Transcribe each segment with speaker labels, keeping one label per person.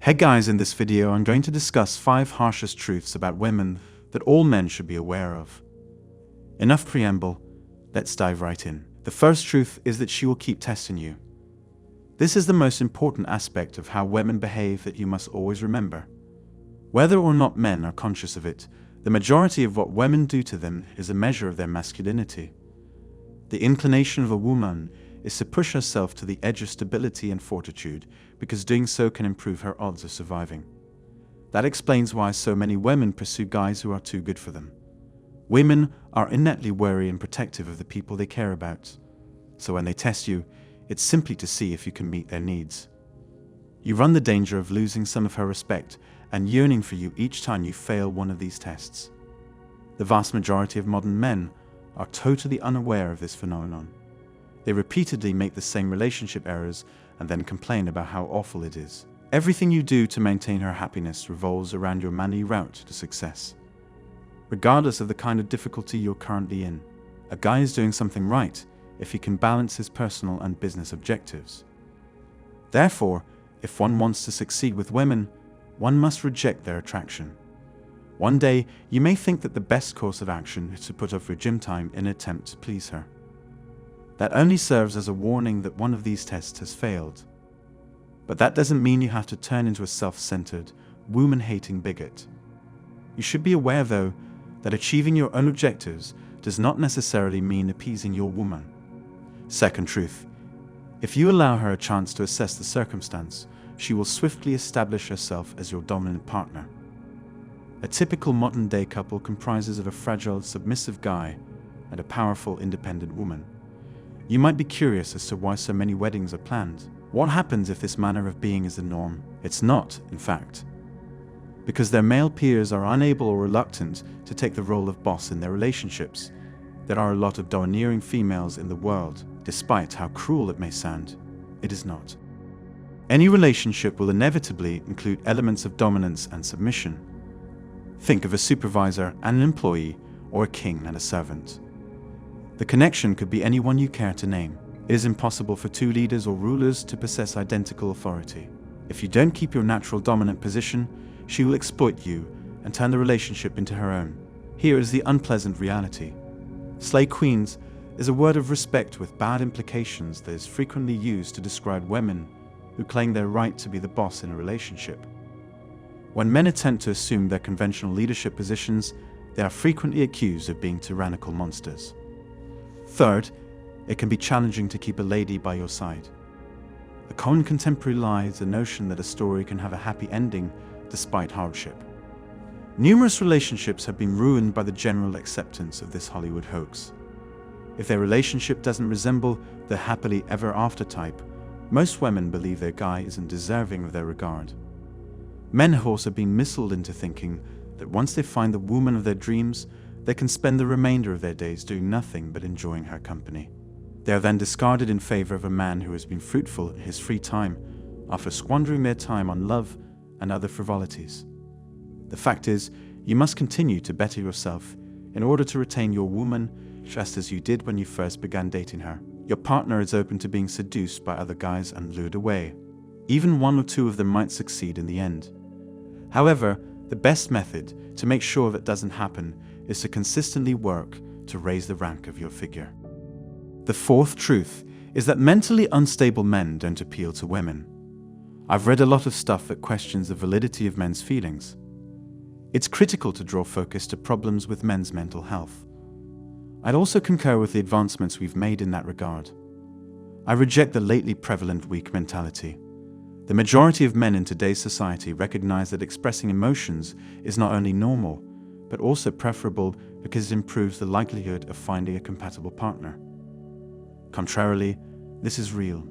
Speaker 1: Hey guys, in this video I'm going to discuss 5 harshest truths about women that all men should be aware of. Enough preamble, let's dive right in. The first truth is that she will keep testing you. This is the most important aspect of how women behave that you must always remember. Whether or not men are conscious of it, the majority of what women do to them is a measure of their masculinity. The inclination of a woman is to push herself to the edge of stability and fortitude, because doing so can improve her odds of surviving. That explains why so many women pursue guys who are too good for them. Women are innately wary and protective of the people they care about. So when they test you, it's simply to see if you can meet their needs. You run the danger of losing some of her respect and yearning for you each time you fail one of these tests. The vast majority of modern men are totally unaware of this phenomenon. They repeatedly make the same relationship errors and then complain about how awful it is. Everything you do to maintain her happiness revolves around your manly route to success. Regardless of the kind of difficulty you're currently in, a guy is doing something right if he can balance his personal and business objectives. Therefore, if one wants to succeed with women, one must reject their attraction. One day, you may think that the best course of action is to put off your gym time in an attempt to please her. That only serves as a warning that one of these tests has failed. But that doesn't mean you have to turn into a self-centered, woman-hating bigot. You should be aware, though, that achieving your own objectives does not necessarily mean appeasing your woman. Second truth: if you allow her a chance to assess the circumstance, she will swiftly establish herself as your dominant partner. A typical modern-day couple comprises of a fragile, submissive guy and a powerful, independent woman. You might be curious as to why so many weddings are planned. What happens if this manner of being is the norm? It's not, in fact. Because their male peers are unable or reluctant to take the role of boss in their relationships. There are a lot of domineering females in the world. Despite how cruel it may sound, it is not. Any relationship will inevitably include elements of dominance and submission. Think of a supervisor and an employee, or a king and a servant. The connection could be anyone you care to name. It is impossible for two leaders or rulers to possess identical authority. If you don't keep your natural dominant position, she will exploit you and turn the relationship into her own. Here is the unpleasant reality. Slay queens is a word of respect with bad implications that is frequently used to describe women who claim their right to be the boss in a relationship. When men attempt to assume their conventional leadership positions, they are frequently accused of being tyrannical monsters. Third, it can be challenging to keep a lady by your side. A common contemporary lie is the notion that a story can have a happy ending despite hardship. Numerous relationships have been ruined by the general acceptance of this Hollywood hoax. If their relationship doesn't resemble the happily ever after type, most women believe their guy isn't deserving of their regard. Men have also been misled into thinking that once they find the woman of their dreams, they can spend the remainder of their days doing nothing but enjoying her company. They are then discarded in favor of a man who has been fruitful in his free time after squandering their time on love and other frivolities. The fact is, you must continue to better yourself in order to retain your woman, just as you did when you first began dating her. Your partner is open to being seduced by other guys and lured away. Even one or two of them might succeed in the end. However, the best method to make sure that doesn't happen is to consistently work to raise the rank of your figure. The fourth truth is that mentally unstable men don't appeal to women. I've read a lot of stuff that questions the validity of men's feelings. It's critical to draw focus to problems with men's mental health. I'd also concur with the advancements we've made in that regard. I reject the lately prevalent weak mentality. The majority of men in today's society recognize that expressing emotions is not only normal, but also preferable because it improves the likelihood of finding a compatible partner. Contrarily, this is real.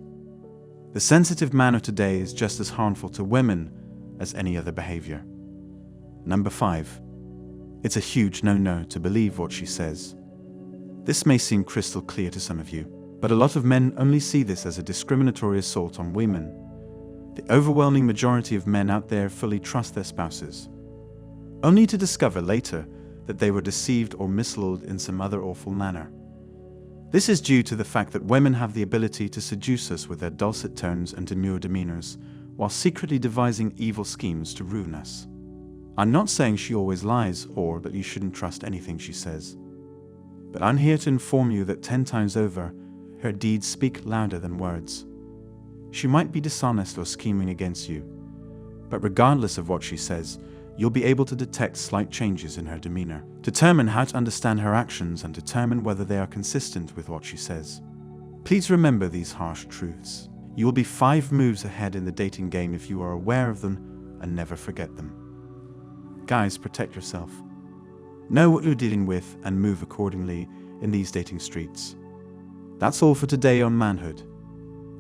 Speaker 1: The sensitive man of today is just as harmful to women as any other behavior. Number 5. It's a huge no-no to believe what she says. This may seem crystal clear to some of you, but a lot of men only see this as a discriminatory assault on women. The overwhelming majority of men out there fully trust their spouses, only to discover later that they were deceived or misled in some other awful manner. This is due to the fact that women have the ability to seduce us with their dulcet tones and demure demeanors, while secretly devising evil schemes to ruin us. I'm not saying she always lies or that you shouldn't trust anything she says, but I'm here to inform you that 10 times over, her deeds speak louder than words. She might be dishonest or scheming against you, but regardless of what she says, you'll be able to detect slight changes in her demeanor, determine how to understand her actions, and determine whether they are consistent with what she says. Please remember these harsh truths. You will be 5 moves ahead in the dating game if you are aware of them and never forget them. Guys, protect yourself. Know what you're dealing with and move accordingly in these dating streets. That's all for today on Manhood.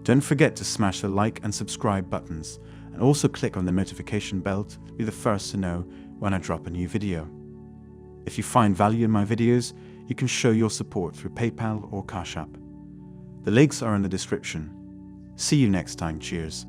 Speaker 1: Don't forget to smash the like and subscribe buttons, and also click on the notification bell to be the first to know when I drop a new video. If you find value in my videos, you can show your support through PayPal or Cash App. The links are in the description. See you next time. Cheers.